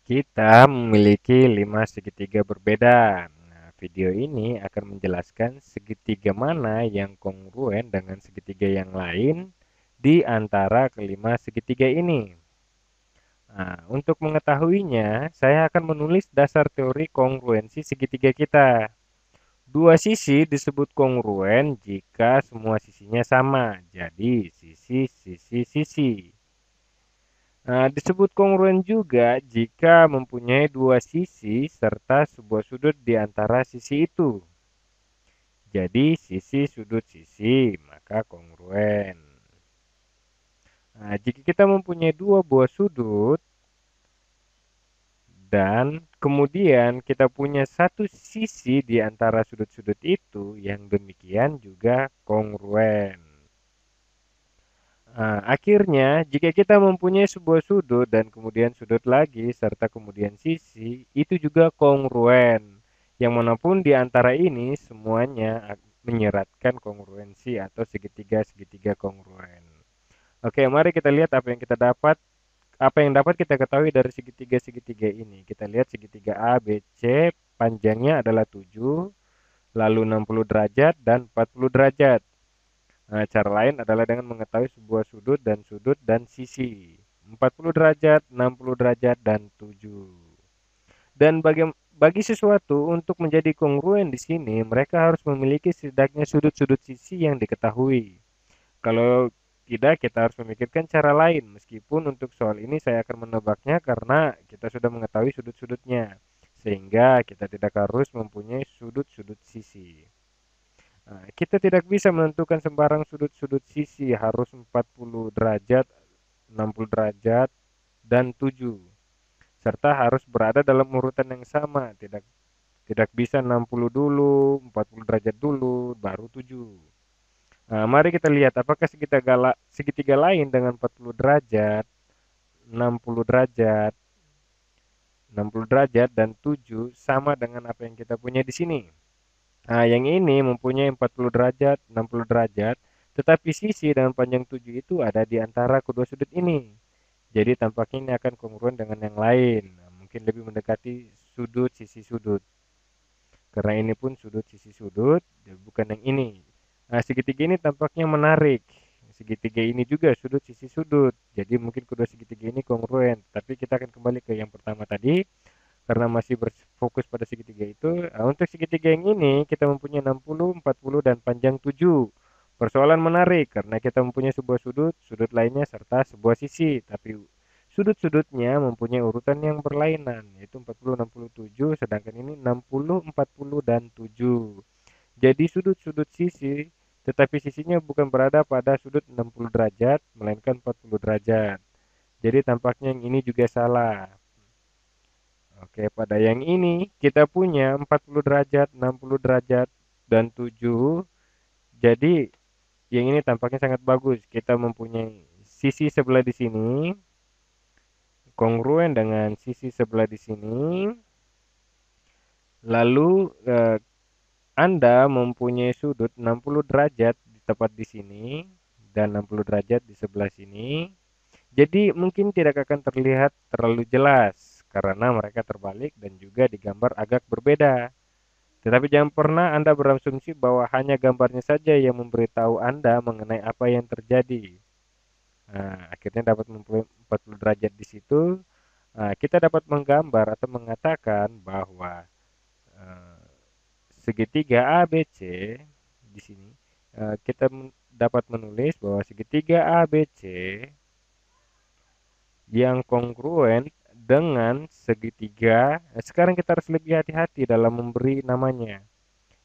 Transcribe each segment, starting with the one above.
Kita memiliki 5 segitiga berbeda. Nah, video ini akan menjelaskan segitiga mana yang kongruen dengan segitiga yang lain di antara kelima segitiga ini. Nah, untuk mengetahuinya, saya akan menulis dasar teori kongruensi segitiga kita. Dua sisi disebut kongruen jika semua sisinya sama. Jadi, sisi. Nah, disebut kongruen juga jika mempunyai dua sisi serta sebuah sudut di antara sisi itu. Jadi, sisi sudut sisi, maka kongruen. Nah, jika kita mempunyai dua buah sudut dan kemudian kita punya satu sisi di antara sudut-sudut itu, yang demikian juga kongruen. Nah, akhirnya, jika kita mempunyai sebuah sudut dan kemudian sudut lagi, serta kemudian sisi, itu juga kongruen. Yang manapun di antara ini, semuanya menyeratkan kongruensi atau segitiga-segitiga kongruen. Oke, mari kita lihat apa yang dapat kita ketahui dari segitiga-segitiga ini. Kita lihat segitiga A, B, C, panjangnya adalah 7, lalu 60 derajat dan 40 derajat. Nah, cara lain adalah dengan mengetahui sebuah sudut dan sisi. 40 derajat, 60 derajat, dan 7. Dan bagi sesuatu untuk menjadi kongruen di sini, mereka harus memiliki setidaknya sudut-sudut sisi yang diketahui. Kalau tidak, kita harus memikirkan cara lain. Meskipun untuk soal ini saya akan menebaknya karena kita sudah mengetahui sudut-sudutnya. Sehingga kita tidak harus mempunyai sudut-sudut sisi. Nah, kita tidak bisa menentukan sembarang sudut-sudut sisi, harus 40 derajat, 60 derajat, dan 7. Serta harus berada dalam urutan yang sama, tidak tidak bisa 60 dulu, 40 derajat dulu, baru 7. Nah, mari kita lihat apakah segitiga lain dengan 40 derajat, 60 derajat, 60 derajat, dan 7 sama dengan apa yang kita punya di sini. Nah, yang ini mempunyai 40 derajat, 60 derajat, tetapi sisi dengan panjang 7 itu ada di antara kedua sudut ini. Jadi tampaknya ini akan kongruen dengan yang lain. Nah, mungkin lebih mendekati sudut sisi sudut. Karena ini pun sudut sisi sudut, bukan yang ini. Nah, segitiga ini tampaknya menarik. Segitiga ini juga sudut sisi sudut. Jadi mungkin kedua segitiga ini kongruen. Tapi kita akan kembali ke yang pertama tadi karena masih berfokus pada segitiga itu. Nah, untuk segitiga yang ini kita mempunyai 60, 40 dan panjang 7. Persoalan menarik karena kita mempunyai sebuah sudut, sudut lainnya serta sebuah sisi, tapi sudut-sudutnya mempunyai urutan yang berlainan yaitu 40, 60, 7, sedangkan ini 60, 40 dan 7. Jadi sudut-sudut sisi tetapi sisinya bukan berada pada sudut 60 derajat melainkan 40 derajat. Jadi tampaknya yang ini juga salah. Oke, pada yang ini kita punya 40 derajat, 60 derajat, dan 7. Jadi yang ini tampaknya sangat bagus. Kita mempunyai sisi sebelah di sini, kongruen dengan sisi sebelah di sini. Lalu Anda mempunyai sudut 60 derajat di tepat di sini dan 60 derajat di sebelah sini. Jadi mungkin tidak akan terlihat terlalu jelas karena mereka terbalik dan juga digambar agak berbeda. Tetapi jangan pernah Anda berasumsi bahwa hanya gambarnya saja yang memberitahu Anda mengenai apa yang terjadi. Nah, akhirnya dapat 40 derajat di situ. Nah, kita dapat menggambar atau mengatakan bahwa eh, segitiga ABC di sini kita dapat menulis bahwa segitiga ABC yang kongruen dengan segitiga. Sekarang kita harus lebih hati-hati dalam memberi namanya.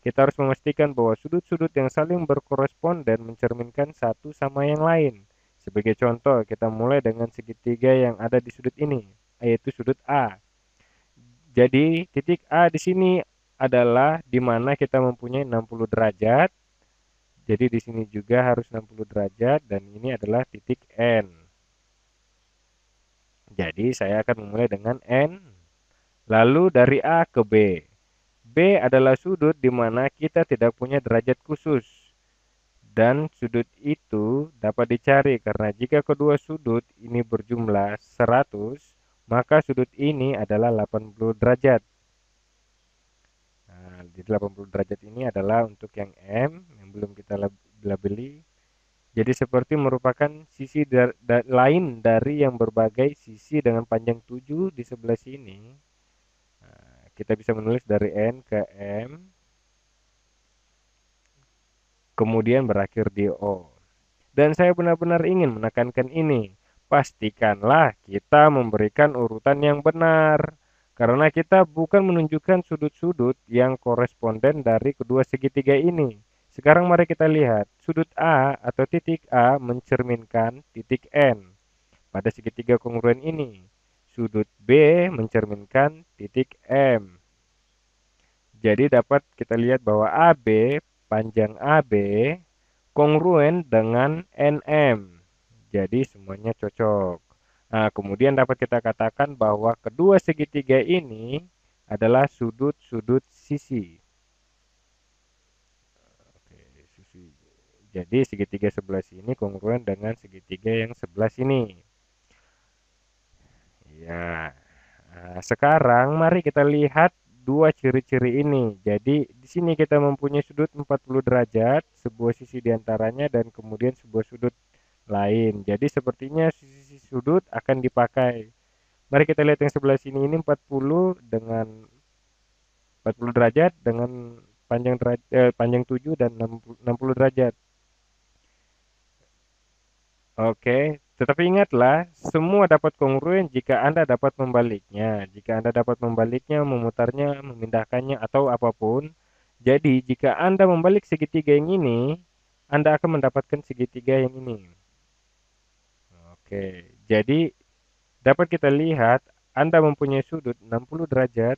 Kita harus memastikan bahwa sudut-sudut yang saling berkoresponden mencerminkan satu sama yang lain. Sebagai contoh, kita mulai dengan segitiga yang ada di sudut ini, yaitu sudut A. Jadi, titik A di sini adalah di mana kita mempunyai 60 derajat. Jadi, di sini juga harus 60 derajat dan ini adalah titik N. Jadi, saya akan memulai dengan N. Lalu dari A ke B. B adalah sudut di mana kita tidak punya derajat khusus. Dan sudut itu dapat dicari karena jika kedua sudut ini berjumlah 100, maka sudut ini adalah 80 derajat. Nah, di 80 derajat ini adalah untuk yang M yang belum kita labeli. Jadi seperti merupakan sisi lain dari yang berbagai sisi dengan panjang 7 di sebelah sini. Nah, kita bisa menulis dari N ke M, kemudian berakhir di O. Dan saya benar-benar ingin menekankan ini. Pastikanlah kita memberikan urutan yang benar. Karena kita bukan menunjukkan sudut-sudut yang koresponden dari kedua segitiga ini. Sekarang mari kita lihat. Sudut A atau titik A mencerminkan titik N pada segitiga kongruen ini. Sudut B mencerminkan titik M. Jadi dapat kita lihat bahwa AB, panjang AB, kongruen dengan NM. Jadi semuanya cocok. Nah, kemudian dapat kita katakan bahwa kedua segitiga ini adalah sudut-sudut sisi. Oke, sisi. Jadi segitiga sebelah sini kongruen dengan segitiga yang sebelah sini. Ya. Nah, sekarang mari kita lihat dua ciri-ciri ini. Jadi di sini kita mempunyai sudut 40 derajat, sebuah sisi diantaranya dan kemudian sebuah sudut lain. Jadi sepertinya sisi sudut akan dipakai. Mari kita lihat yang sebelah sini ini 40 dengan 40 derajat dengan panjang 7 dan 60 derajat. Oke, tetapi ingatlah, semua dapat kongruen jika Anda dapat membaliknya. Jika Anda dapat membaliknya, memutarnya, memindahkannya, atau apapun. Jadi, jika Anda membalik segitiga yang ini, Anda akan mendapatkan segitiga yang ini. Oke, jadi dapat kita lihat, Anda mempunyai sudut 60 derajat.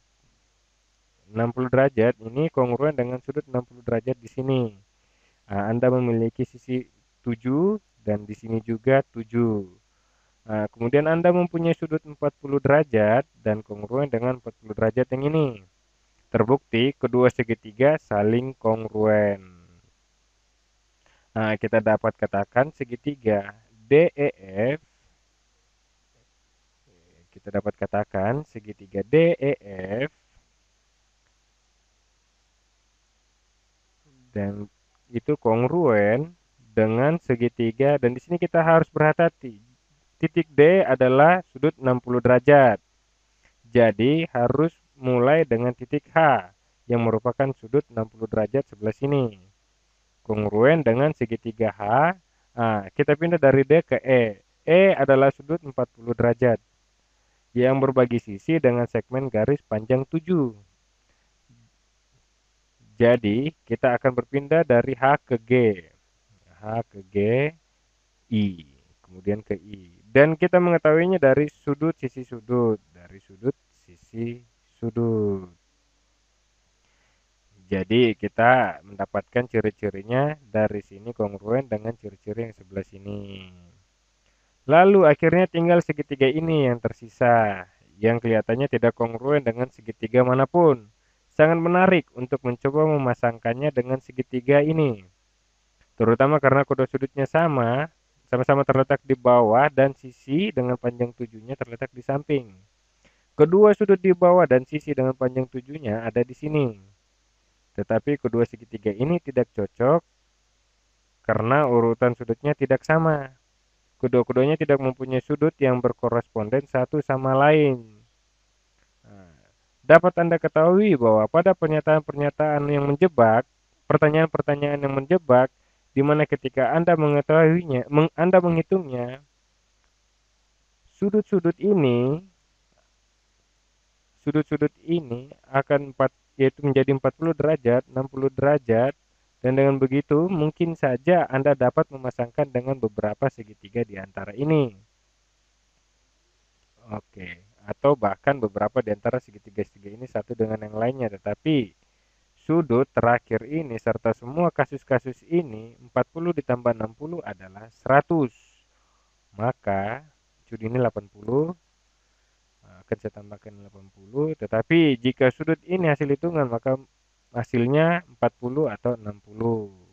60 derajat ini kongruen dengan sudut 60 derajat di sini. Nah, Anda memiliki sisi 7 dan di sini juga 7. Nah, kemudian Anda mempunyai sudut 40 derajat dan kongruen dengan 40 derajat yang ini. Terbukti kedua segitiga saling kongruen. Nah, kita dapat katakan segitiga DEF. Kita dapat katakan segitiga DEF dan itu kongruen dengan segitiga, dan di sini kita harus berhati-hati. Titik D adalah sudut 60 derajat. Jadi harus mulai dengan titik H yang merupakan sudut 60 derajat sebelah sini. Kongruen dengan segitiga H. Nah, kita pindah dari D ke E. E adalah sudut 40 derajat yang berbagi sisi dengan segmen garis panjang 7. Jadi kita akan berpindah dari H ke G. H ke G, I. Kemudian ke I. Dan kita mengetahuinya dari sudut sisi sudut. Dari sudut sisi sudut. Jadi kita mendapatkan ciri-cirinya dari sini kongruen dengan ciri-ciri yang sebelah sini. Lalu akhirnya tinggal segitiga ini yang tersisa, yang kelihatannya tidak kongruen dengan segitiga manapun. Sangat menarik untuk mencoba memasangkannya dengan segitiga ini. Terutama karena kedua sudutnya sama-sama terletak di bawah dan sisi dengan panjang tujuhnya terletak di samping. Kedua sudut di bawah dan sisi dengan panjang tujuhnya ada di sini. Tetapi kedua segitiga ini tidak cocok karena urutan sudutnya tidak sama. Kedua-keduanya tidak mempunyai sudut yang berkoresponden satu sama lain. Nah, dapat Anda ketahui bahwa pada pernyataan-pernyataan yang menjebak, pertanyaan-pertanyaan yang menjebak, di mana ketika Anda mengetahuinya, Anda menghitungnya, sudut-sudut ini, sudut-sudut ini akan yaitu menjadi 40 derajat, 60 derajat, dan dengan begitu mungkin saja Anda dapat memasangkan dengan beberapa segitiga di antara ini. Oke, atau bahkan beberapa di antara segitiga-segitiga ini satu dengan yang lainnya, tetapi sudut terakhir ini serta semua kasus-kasus ini 40 ditambah 60 adalah 100. Maka sudut ini 80, akan saya tambahkan 80, tetapi jika sudut ini hasil hitungan maka hasilnya 40 atau 60.